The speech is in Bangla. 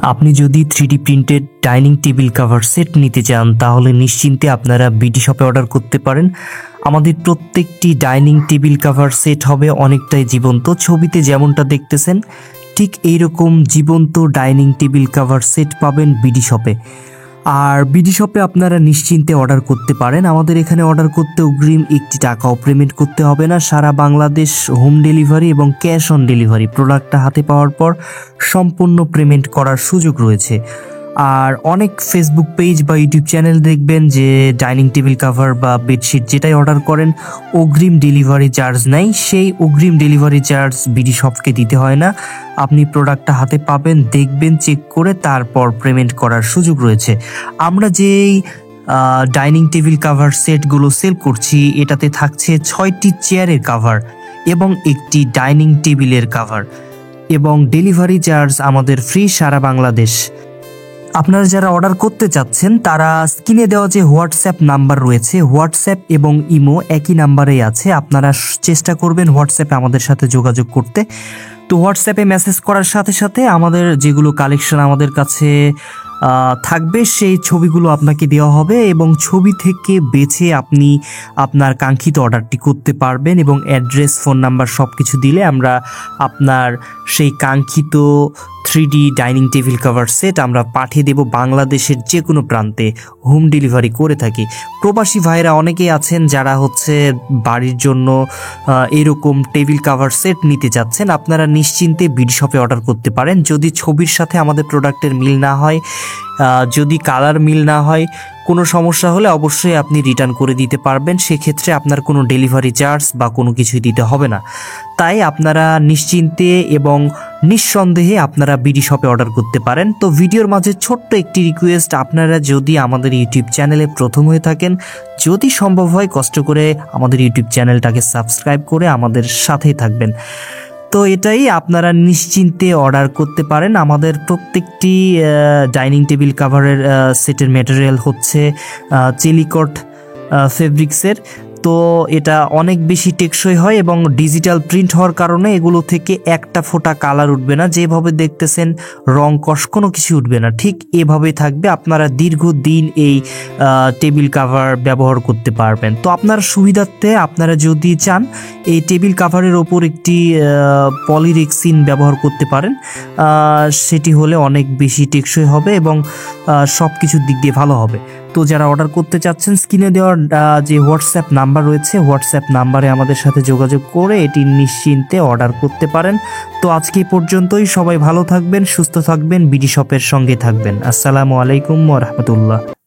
আপনি যদি 3D printed dining table cover set নিতে চান তাহলে নিশ্চিন্তে আপনারা বিডি শপে অর্ডার করতে পারেন। আমাদের প্রত্যেকটি ডাইনিং টেবিল কভার সেট হবে অনেকটাই জীবন্ত, ছবিতে যেমনটা দেখতেছেন ঠিক এইরকম জীবন্ত ডাইনিং টেবিল কভার সেট পাবেন বিডি শপে। আর বিডি শপে আপনারা নিশ্চিন্তে অর্ডার করতে পারেন। আমাদের এখানে অর্ডার করতে অগ্রিম 1 টাকাও পেমেন্ট করতে হবে না। সারা বাংলাদেশ হোম ডেলিভারি এবং ক্যাশ অন ডেলিভারি, প্রোডাক্টটা হাতে পাওয়ার পর সম্পূর্ণ পেমেন্ট করার সুযোগ রয়েছে। আর অনেক ফেসবুক পেজ বা ইউটিউব চ্যানেল দেখবেন যে ডাইনিং টেবিল কভার বা বেডশিট যেটাই অর্ডার করেন অগ্রিম ডেলিভারি চার্জ নেই। সেই অগ্রিম ডেলিভারি চার্জ বিডি শপকে দিতে হয় না। আপনি প্রোডাক্টটা হাতে পাবেন, দেখবেন, চেক করে তারপর পেমেন্ট করার সুযোগ রয়েছে। আমরা যেই ডাইনিং টেবিল কভার সেটগুলো সেল করছি এটাতে থাকছে 6টি চেয়ারের কভার এবং একটি ডাইনিং টেবিলের কভার, এবং ডেলিভারি চার্জ আমাদের ফ্রি সারা বাংলাদেশ। আপনারা যারা অর্ডার করতে চাচ্ছেন তারা স্ক্রিনে দেওয়া যে হোয়াটসঅ্যাপ নাম্বার রয়েছে, হোয়াটসঅ্যাপ এবং ইমো একই নাম্বারেই আছে। আপনারা চেষ্টা করবেন হোয়াটসঅ্যাপে আমাদের সাথে যোগাযোগ করতে। তো হোয়াটসঅ্যাপে মেসেজ করার সাথে সাথে আমাদের যেগুলো কালেকশন আমাদের কাছে থাকবে সেই ছবিগুলো আপনাকে দেওয়া হবে এবং ছবি থেকে বেছে আপনি আপনার কাঙ্ক্ষিত অর্ডারটি করতে পারবেন এবং অ্যাড্রেস, ফোন নাম্বার সব কিছু দিলে আমরা আপনার সেই কাঙ্ক্ষিত 3D dining table cover set আমরা পাঠিয়ে দেব বাংলাদেশের যে কোনো প্রান্তে। হোম ডেলিভারি করে থাকি। প্রবাসী ভাইরা অনেকেই আছেন যারা বাড়ির জন্য এরকম টেবিল কভার সেট নিতে চাচ্ছেন, আপনারা নিশ্চিন্তে বিডি শপে অর্ডার করতে পারেন। যদি ছবির সাথে আমাদের প্রোডাক্টের মিল না হয়, যদি কালার মিল না হয়, কোনো সমস্যা হলে অবশ্যই আপনি রিটার্ন করে দিতে পারবেন। সেক্ষেত্রে আপনার কোনো ডেলিভারি চার্জ বা কোনো কিছুই দিতে হবে না। তাই আপনারা নিশ্চিন্তে এবং নিঃসন্দেহে আপনারা বিডি শপে অর্ডার করতে পারেন। তো ভিডিওর মাঝে ছোট্ট একটি রিকোয়েস্ট, আপনারা যদি আমাদের ইউটিউব চ্যানেলে প্রথম হয়ে থাকেন, যদি সম্ভব হয় কষ্ট করে আমাদের ইউটিউব চ্যানেলটাকে সাবস্ক্রাইব করে আমাদের সাথেই থাকবেন। তো এটাই, আপনারা নিশ্চিন্তে অর্ডার করতে পারেন। আমাদের প্রত্যেকটি ডাইনিং টেবিল কাভারের সেটের ম্যাটেরিয়াল হচ্ছে চেলিকট ফেব্রিক্সের। তো এটা অনেক বেশি টেকসই হয় এবং ডিজিটাল প্রিন্ট হওয়ার কারণে এগুলো থেকে একটা ফোঁটা কালার উঠবে না। যেভাবে দেখতেছেন রং কষ কোনো কিছু উঠবে না, ঠিক এভাবেই থাকবে। আপনারা দীর্ঘদিন এই টেবিল কাভার ব্যবহার করতে পারবেন। তো আপনার সুবিধার্থে আপনারা যদি চান এই টেবিল কাভারের ওপর একটি পলিরেক্সিন ব্যবহার করতে পারেন, সেটি হলে অনেক বেশি টেকসই হবে এবং সব কিছুর দিক দিয়ে ভালো হবে। তো যারা অর্ডার করতে চাচ্ছেন স্ক্রিনে দেওয়ার যে হোয়াটসঅ্যাপ নাম্বার রয়েছে, হোয়াটসঅ্যাপ নাম্বারে আমাদের সাথে যোগাযোগ করে এটি নিশ্চিন্তে অর্ডার করতে পারেন। তো আজকে পর্যন্তই। সবাই ভালো থাকবেন, সুস্থ থাকবেন, বিডি শপের সঙ্গে থাকবেন। আসসালামু আলাইকুম ওয়া রাহমাতুল্লাহ।